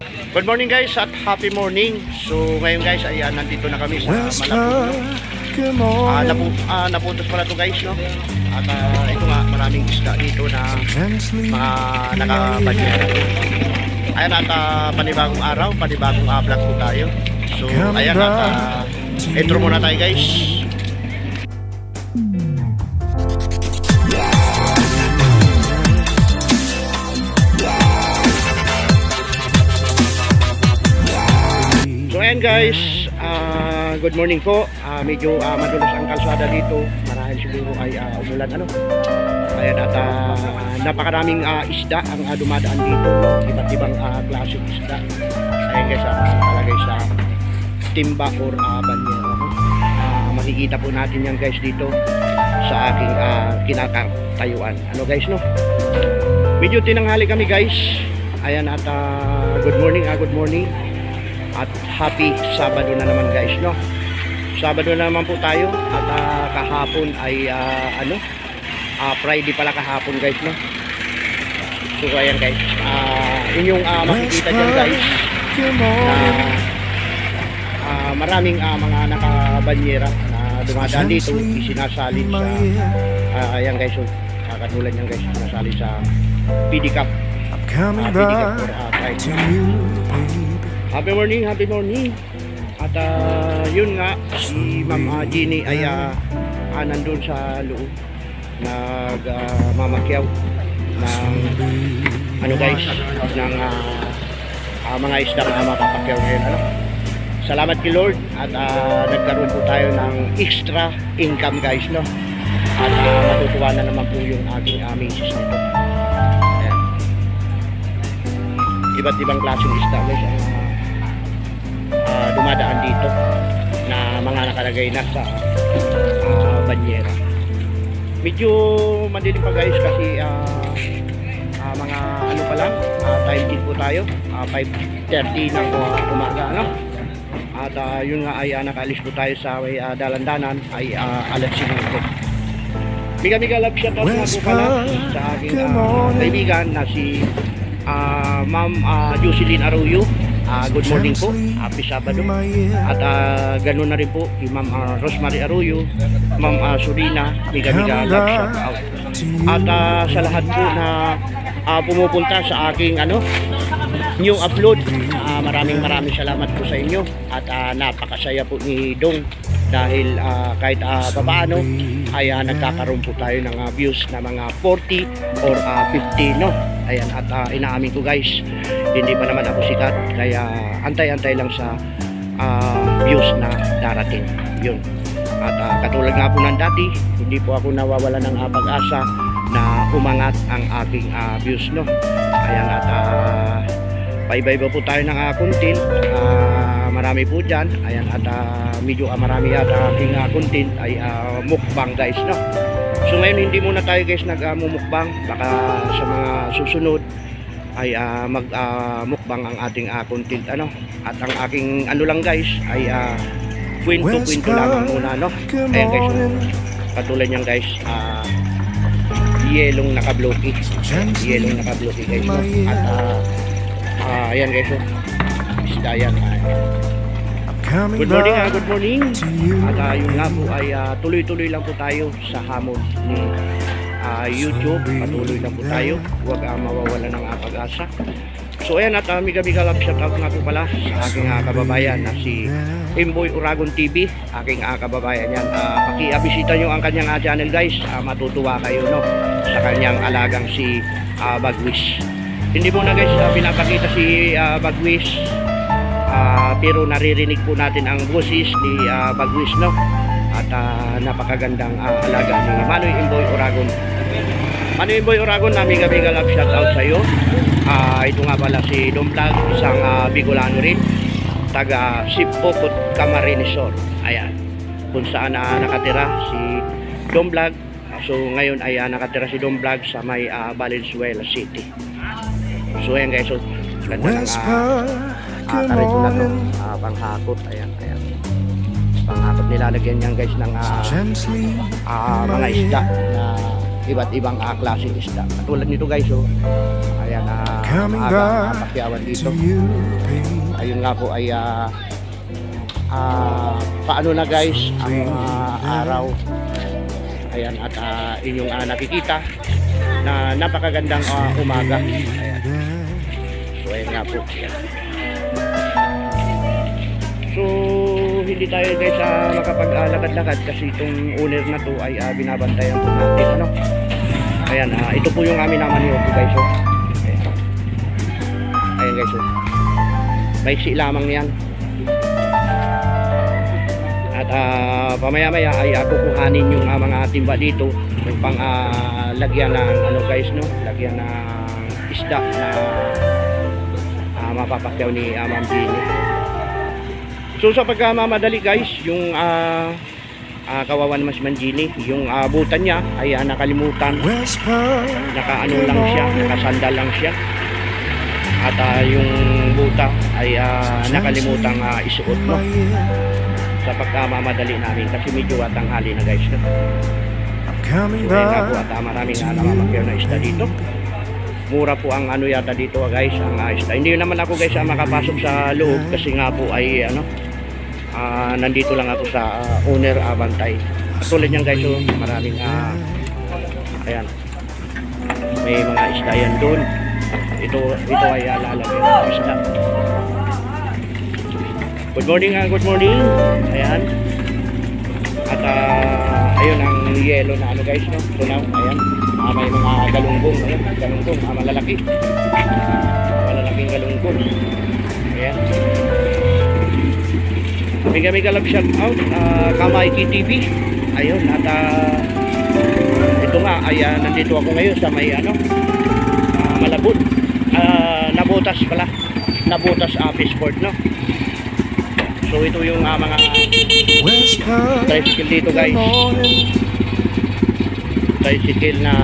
Good morning guys at happy morning. So ngayon guys ay nandito na kami sa Malabon. Napuntos pala to guys, no? At ito nga, maraming isda dito na mga nakabanyera. Ayan at panibagong araw, panibagong vlog po tayo. So ayan at intro muna tayo guys. Ayan guys, good morning po. Medyo madulas ang kalsada dito. Marahil siguro ay umulan Ayan at napakaraming isda ang dumadaan dito, no? Iba't ibang klaseng isda. Ayan guys, nakalagay sa timba or banyera. Makikita po natin yan guys dito sa aking kinakatayuan. Guys, no? Medyo tinanghali kami guys. Ayan at good morning, good morning. At happy Sabado na naman guys, no? Sabado na naman po tayo. At kahapon ay Friday pala kahapon guys, no? So ayan guys, inyong makikita dyan guys na maraming mga nakabanyera na dumadaan dito, isinasalin sa ayan guys, so katulad yan guys, sinasalin sa PD Cup Happy morning, happy morning. At yun nga, si Ma'am Jeannie ay nandun sa loob nagmamakyaw ng guys, ng mga isda na mapapakyaw ngayon. Salamat kay Lord at nagkaroon po tayo ng extra income guys, no? At matutuwa na naman po yung ating misis nito. Ayan. Iba't ibang klaseng isda guys dumadaan dito na mga nakalagay na sa banyera. Medyo madilim pa guys kasi mga pa lang, time din po tayo, 5:30 ng umaga, at yun nga ay nakaalis po tayo sa dalandanan ay alas 5. Biga love shoutout nga po pala sa aking kaibigan na si Ma'am Jocelyn Arroyo. Good morning po, happy Sabado. At ganoon na rin po kay Ma'am Rosemary Arroyo, Ma'am Surina, biga love shout out. At sa lahat po na pumupunta sa aking new upload, maraming salamat po sa inyo. At napakasaya po ni Dong dahil kahit papaano ay nagkakaroon po tayo ng views na mga 40 or 50, no? Ayan, at inaamin ko guys, hindi pa naman ako sikat, kaya antay-antay lang sa views na darating yun. At katulad nga po ng dati, hindi po ako nawawala ng pag-asa na umangat ang aking views, no? Ayan, at paiba-iba po tayo ng content, marami po dyan. Ayan, at medyo marami at aking content ay mukbang guys, no? So ngayon hindi muna tayo guys nag-mukbang, baka sa mga susunod ay mukbang ang ating content, at ang aking lang guys ay kwento lang muna, no? Ayan guys, katulad niyan guys, yelong naka-blocky guys, no? At ayan guys, isda yan. Good morning. At yun nga po ay tuloy-tuloy lang po tayo sa hamon ni YouTube. Patuloy lang po tayo, huwag mawawala ng pag-asa. So ayan, at miga love shoutout nga po pala sa aking kababayan na si Imboy Uragon TV, aking kababayan yan. Paki-bisita nyo ang kanyang channel guys, matutuwa kayo, no, sa kanyang alagang si Bagwis. Hindi mo na guys pinapakita si Bagwis, pero naririnig po natin ang boses ni Bagwis, no? At napakagandang alaga ni Manoy Imboy Uragon. Manoy Imboy Uragon, miga love shoutout sa iyo. Ito nga pala si Dom Vlog, isang Bicolano rin, taga Sipokot Camarinesor. Ayan, kung saan nakatira si Dom Vlog. So ngayon ay nakatira si Dom Vlog sa may Valenzuela City. So ayan guys, so ganda ng karito na to, panghakot. Ayan, panghakot, nilalagyan niyan guys ng mga isda na iba't ibang klaseng isda. Katulad nito guys, oh. Ayan, maaga pakyawan dito. Ayun nga po ay paano na guys ang araw. Ayan, at inyong nakikita na napakagandang umaga. Ayan. So ayan nga po. Ayan. So hindi tayo guys makapag-lakad-lakad kasi itong owner na to ay binabantayan po natin, ano. Ayan, ito po yung amin naman yun po guys, oh. Ayan. Ayan guys, oh. Maiksi lamang yan. At pamaya-maya ay kukuhanin yung mga timba dito yung pang lagyan ng ano guys, no, lagyan ng isda na mapapakyaw ni Ma'am Jenny. So sa pagkamamadali guys, yung kawawan mas Manjini, yung butan niya ay nakalimutan, nakaano lang siya, nakasandal lang siya, at yung buta ay nakalimutan isuot, no, sa pagkamamadali namin kasi medyo tanghali na guys, no. So nga po, at maraming namamakyaw na isda dito. Mura po ang ano yata dito guys, ang isda. Hindi naman ako guys makapasok sa loob kasi nga po ay ano, nandito lang ako sa owner bantay. Tulad niyan guys, so, maraming ayan, may mga isda yan doon. Ito ay lalagyan ng isda. Good morning, good morning. Ayan. At ayun ang yellow na ano guys, no. So now, ayan, may mga galunggong, ayan, galunggong, malalaki. Malalaking galunggong. Ayan. Mega love shout out Kamaiki TV. Ayun, at ito nga ay nandito ako ngayon sa may ano, Malabon, Nabotas pala, Nabotas Fishport, no. So ito yung mga tricycle dito guys, tricycle na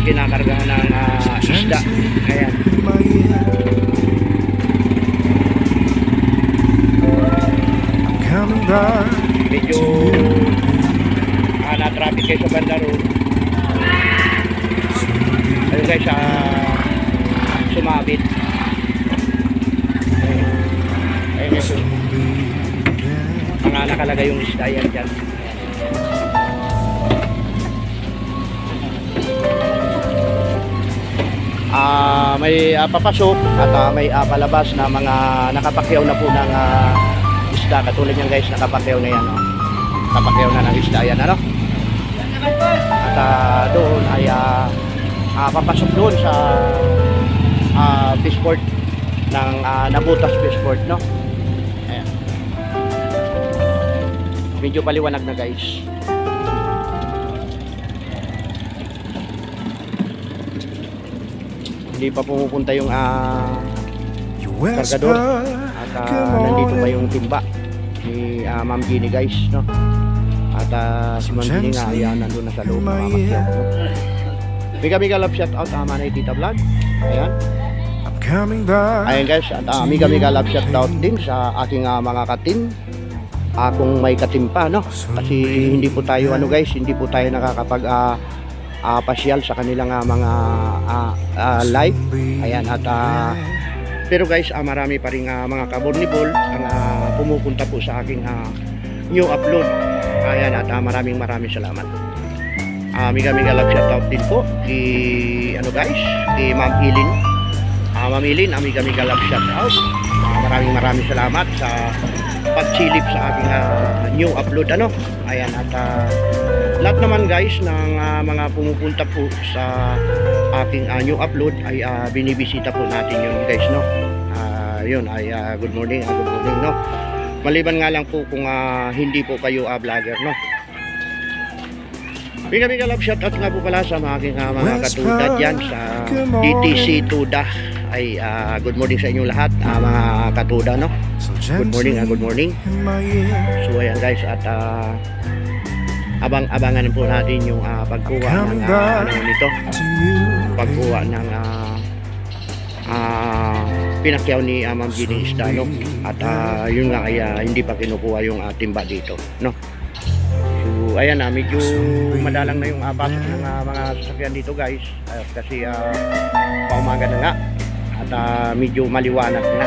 kinakargahan ng isda. Ayan. Medyo na-traffic kayo sa banda road. Ayun guys, sumabit. Ayun guys, mga nakalagay yung isda yan dyan. May papasok at may palabas na mga nakapakyaw na po ng isda. Katulad yan guys, nakapakyaw na yan, no? Nakapakyaw na ng isda yan, ano? At doon ay papasok doon sa fishport ng Nabotas Fishport, no? Ayan. Medyo paliwanag na guys. Hindi pa pumupunta yung kargador at nandito pa yung timba ni Ma'am Jenny guys, no. At si Ma'am Jenny nga ayan, nandun na sa loob ng mamakyaw, no? Mega love shout out Manay Tita Vlog. Ayan. Ayan guys, at mega love shout out din sa aking mga katim, kung may katim pa, no, kasi hindi po tayo ano guys, hindi po tayo nakakapag pasyal sa kanilang mga live. Ayan, at pero guys, marami pa rin mga kabornibol ang pumupunta po sa aking new upload. Ayan, at maraming salamat. Mega love shout out din po kay ano guys, kay Ma'am Ilin. Ma'am Ilin, mega love shout out. Maraming salamat sa pagsilip sa aking new upload, ano. Ayan, at lahat naman guys ng mga pumupunta po sa aking new upload ay binibisita po natin yun guys, no. Yun ay good morning, no. Maliban nga lang po kung hindi po kayo vlogger, no. Mega love shout out nga po pala sa aking mga katudad yan sa DTC Tuda. Ay good morning sa inyong lahat, mga katuda, no. Good morning. So ayan guys, at abangan po natin yung pagkuha ng nito, pagkuha ng pinakyaw ni Ma'am Jenny isda, no. At yun nga ay hindi pa kinukuha yung timba dito, no. So ayan medyo madalang na yung pasok ng mga sasakyan dito guys, kasi paumaga na nga at medyo maliwanag na.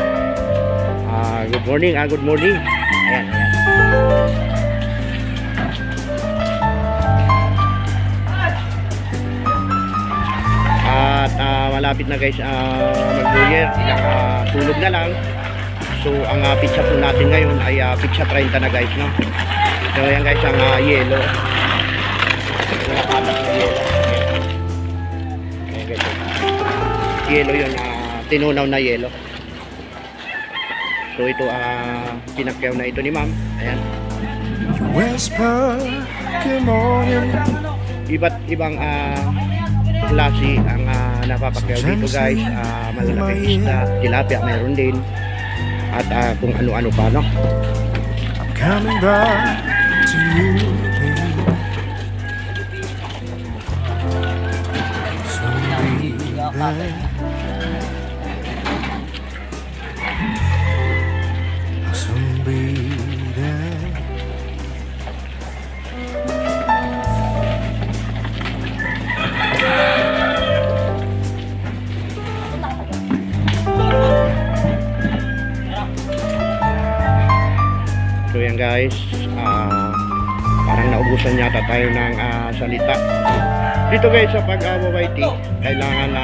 Good morning, good morning. Ayan, ayan. At malapit na guys mag-New Year, ilang tulog na lang. So ang pizza po natin ngayon ay pizza 30 na guys, no? So ayan guys, ang yellow. Nakapatak na yellow. Ayan guys, yellow yun, tinunaw na yellow. So ito pinakyaw na ito ni ma'am. Ayan. Iba't ibang klase ang napapakyaw dito guys. Malalaki isda, tilapia mayroon din. At kung ano-ano pa, no? I'm coming back to you, baby. So So yan guys, parang naubusan yata tayo ng salita dito guys sa pag-YT. Kailangan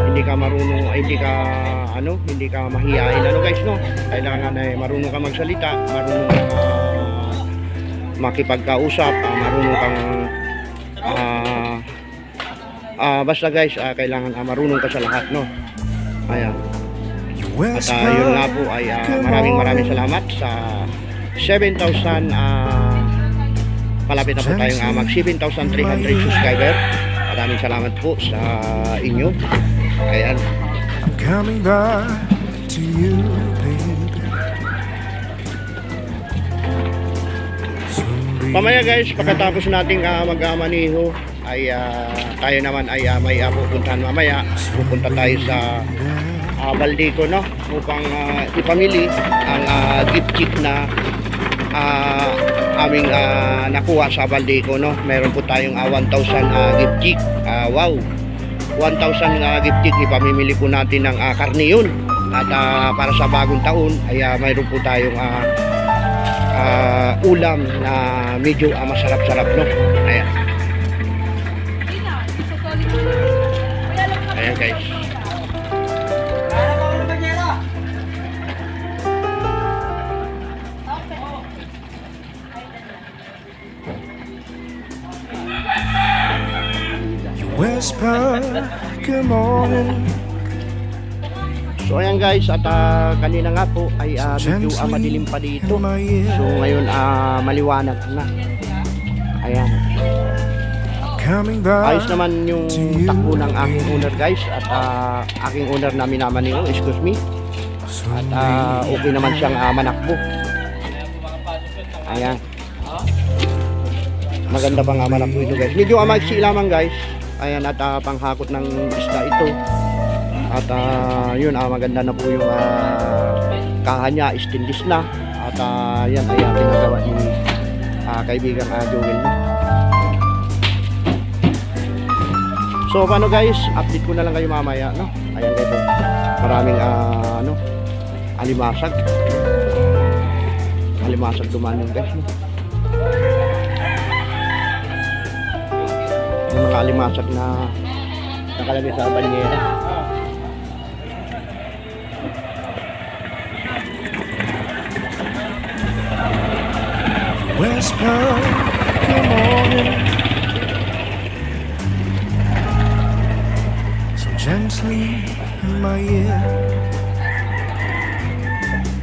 hindi ka marunong, hindi ka mahiyain guys, no? Kailangan marunong ka magsalita, marunong ka makipagkausap, marunong kang basta guys, kailangan marunong ka sa lahat, no? Ayan. At yun nga po ay maraming salamat sa 7,000 palapit na po tayong mag 7,300 subscriber. Maraming salamat po sa inyo. Ayan. I'm coming back to you, baby. Pamaya guys, pagkatapos nating mag-maniho ay tayo naman ay may pupuntahan mamaya. Pupunta tayo sa Baldeco, no? Upang ipamili ang gift kit na aming nakuha sa Baldeco, no? Meron po tayong 1,000 gift kit. Wow, 1,000 gift kit. Ipamimili po natin ng karne yun. At para sa bagong taon ay mayroon po tayong ulam na medyo masarap-sarap, no? Ayan. Ayan guys. Whisper, good morning. So ayan guys, at kanina nga po ay medyo madilim pa dito. So ngayon maliwanag na. Ayan. Ayos naman yung takbo ng aking owner guys. At aking owner na minamaniho, excuse me. At okay naman siyang manakbo. Ayan. Maganda pa nga manakbo ito guys. Medyo amaksi lamang guys. Ayan, at panghakot ng isda ito. At yun, maganda na po yung kahanya, stainless na. At yan ay pinagawa ni kaibigang Joel. So paano guys, update ko na lang kayo mamaya, no? Ayan ito, maraming alimasag dumaan yung guys, no? Yung mga alimasag na nakalagay sa banyera. Whisper, good morning. So gently in my ear.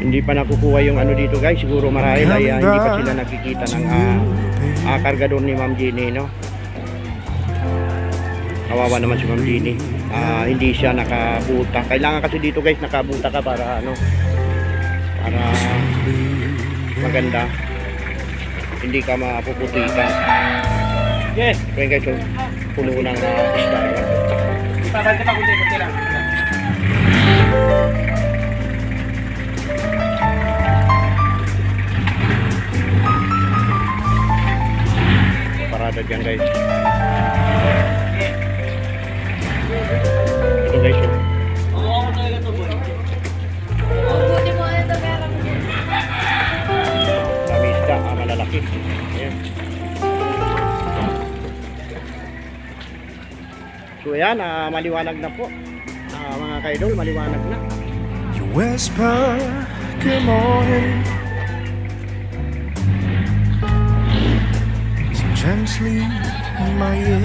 Hindi pa nakukuha yung dito guys. Siguro marahil ay hindi pa sila nakikita ng kargador ni Ma'am Jenny, no? Kawawa naman si Ma'am Jenny. Hindi siya nakabuta. Kailangan kasi dito guys nakabuta ka para para maganda. Hindi ka mapuputikan. Yes. Kaya guys, puno ng isda. Babante pa kunti lang. maliwanag yan guys. Ito guys yun. Dami isda, malalaki. Ayan. So ayan, maliwanag na po. Mga kaidol, maliwanag na. You whisper, good morning, so gently in my ear.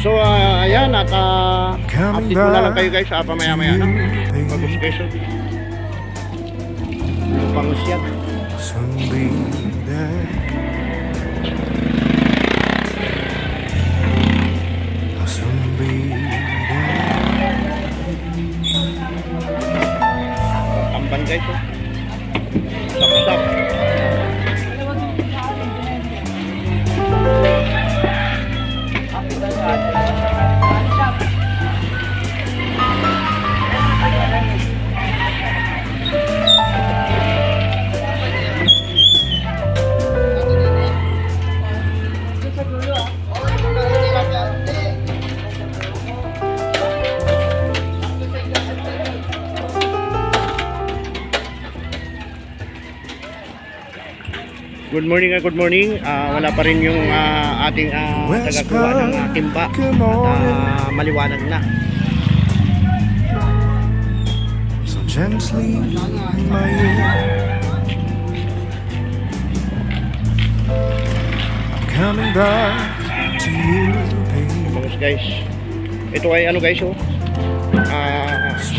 So ayan, at update ko na lang kayo guys, pamaya-maya na. Bagus guys, bangus yan. Soon be there. I'll soon be there. Tamban guys, sap-sap. Good morning, good morning. Wala pa rin yung ating tagagawa ng timba at maliwanag na. So gently in my ear. I'm coming back to you, baby. Bagus guys. Ito ay ano guys,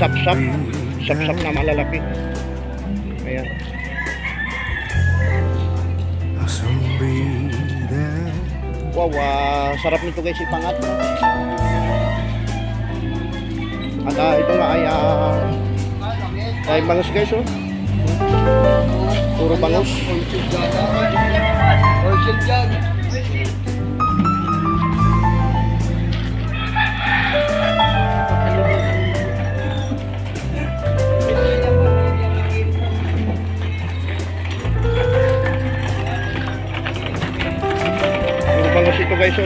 sap-sap. Sap-sap na malalaki. Ayan. I'll soon be there. Wow, sarap nito guys, ipangat. At ito nga ay bangus guys, puro bangus. Puro bangus ito guys,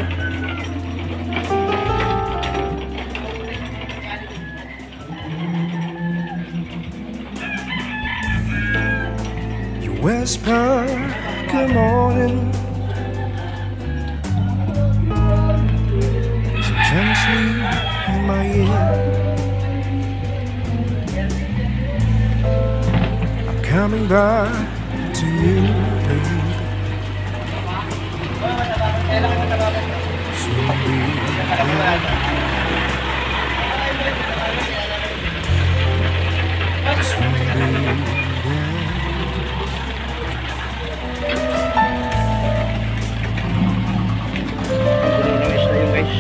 Whisper, good morning, so gently in my ear. I'm coming back to you, baby. Soon be there. Soon be there. Puno ng isda yun guys.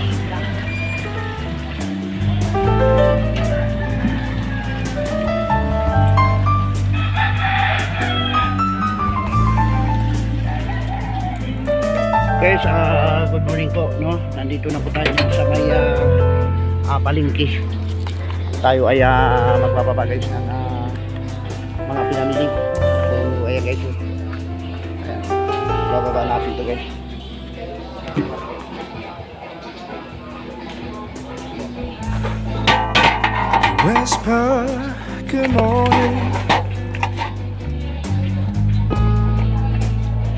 Guys, good morning po, no? Nandito na po tayo sa may palengke. Tayo ay magbababa guys ng mga pinamili. So, ayan guys. Ayan. Bababa natin to guys. Whisper, good morning,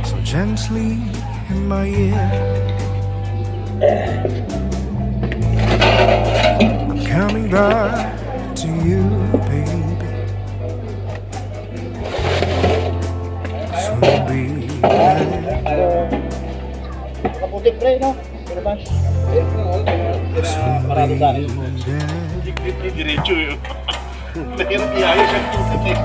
so gently in my ear. I'm coming back to you, baby. Soon be there. Kaputik pre, no? Pilabas. Parado sa akin. Diretso yun. Mahirap iayos ang tutik eh.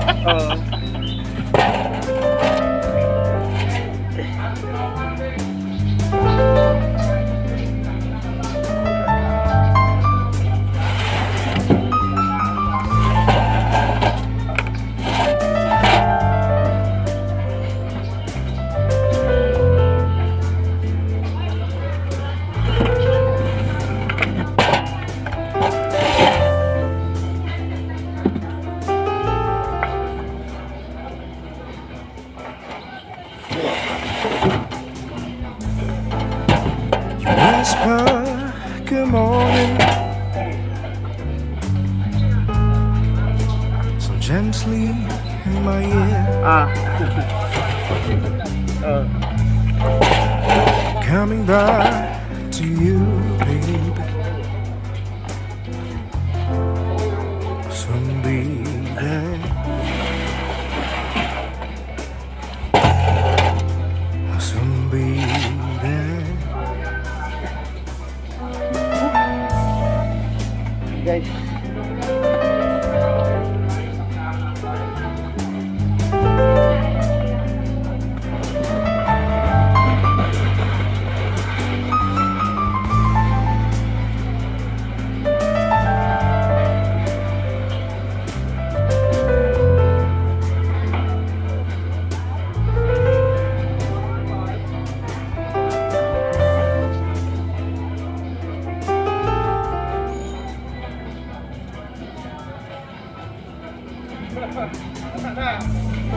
gently in my ear, coming back to you, baby. Soon be there. I'll soon be there. Guys.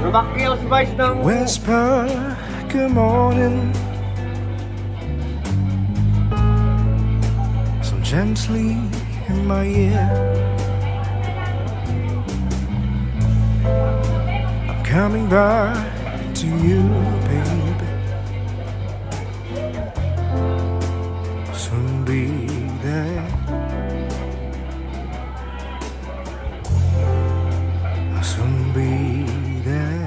Rumakyaw si Vice ng... Whisper, good morning, so gently in my ear. I'm coming back to you, baby. I'll soon be there. I'll soon be there.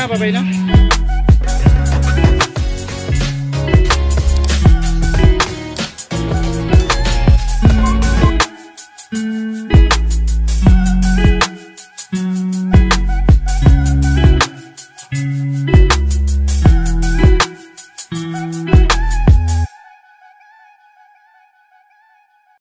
Babay na.